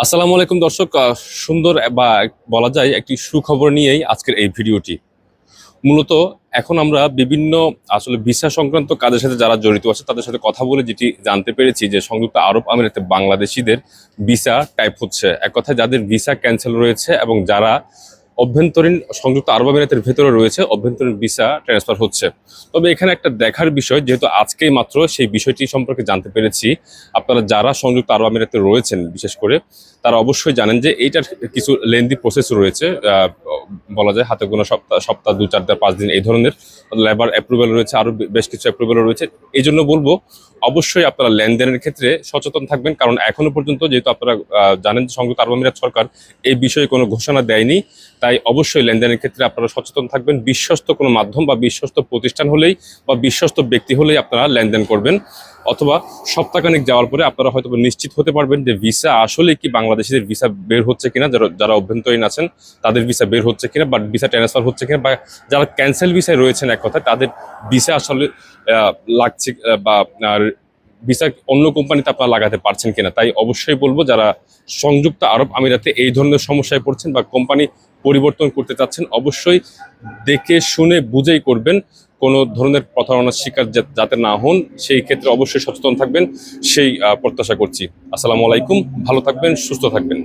আসসালামু আলাইকুম দর্শক, সুন্দর বা বলা যায় একটি সুখবর নিয়েই আজকের এই ভিডিওটি। মূলত এখন আমরা বিভিন্ন আসলে ভিসা সংক্রান্ত কাজের সাথে যারা জড়িত আছে তাদের সাথে কথা বলে যেটি জানতে পেরেছি যে সংযুক্ত আরব আমিরাতে বাংলাদেশিদের ভিসা টাইপ হচ্ছে, এক কথায় যাদের ভিসা ক্যান্সেল রয়েছে এবং যারা অভ্যন্তরীণ সংযুক্ত আরব আমিরাতের ভেতরে রয়েছে অভ্যন্তরীণ ভিসা ট্রান্সফার হচ্ছে। তবে এখানে একটা দেখার বিষয়, যেহেতু আজকেই মাত্র সেই বিষয়টি সম্পর্কে জানতে পেরেছি, আপনারা যারা সংযুক্ত আরব আমিরাতে রয়েছেন বিশেষ করে তারা অবশ্যই জানেন যে এইটার কিছু লেন্দি প্রসেস রয়েছে। বলা যায় হাতে গোনা সপ্তাহ সপ্তাহ 2, 4, 5 দিন এই ধরনের লেবার অ্যাপ্রুভাল রয়েছে, আরো বেশ কিছু অ্যাপ্রুভাল রয়েছে। এই জন্য বলবো অবশ্যই আপনারা লেনদেনের ক্ষেত্রে সচেতন থাকবেন, কারণ এখনো পর্যন্ত যেহেতু আপনারা জানেন যে সংযুক্ত আরব আমিরাত সরকার এই বিষয়ে কোনো ঘোষণা দেয়নি, তাই অবশ্যই লেনদেনের ক্ষেত্রে আপনারা সচেতন থাকবেন। বিশ্বস্ত কোনো মাধ্যম বা বিশ্বস্ত প্রতিষ্ঠান হলেই বা বিশ্বস্ত ব্যক্তি হলেই আপনারা লেনদেন করবেন, অথবা সপ্তাহখানেক যাওয়ার পরে আপনারা হয়তো নিশ্চিত হতে পারবেন যে ভিসা আসলে কি বাংলাদেশিদের ভিসা বের হচ্ছে কিনা, যারা যারা অভ্যন্তরীণ আছেন তাদের ভিসা বের হচ্ছে কিনা, বা ভিসা ট্রান্সফার হচ্ছে কিনা, বা যারা ক্যান্সেল ভিসায় রয়েছেন এক কথায় তাদের ভিসা আসলে লাগছে বা আপনার ভিসা অন্য কোম্পানিতে আপনারা লাগাতে পারছেন কিনা। তাই অবশ্যই বলবো যারা সংযুক্ত আরব আমিরাতে এই ধরনের সমস্যায় পড়ছেন বা কোম্পানি পরিবর্তন করতে চাচ্ছেন, অবশ্যই দেখে শুনে বুঝেই করবেন, কোনো ধরনের প্রতারণার শিকার যাতে না হন সেই ক্ষেত্রে অবশ্যই সচেতন থাকবেন সেই প্রত্যাশা করছি। আসসালামু আলাইকুম, ভালো থাকবেন, সুস্থ থাকবেন।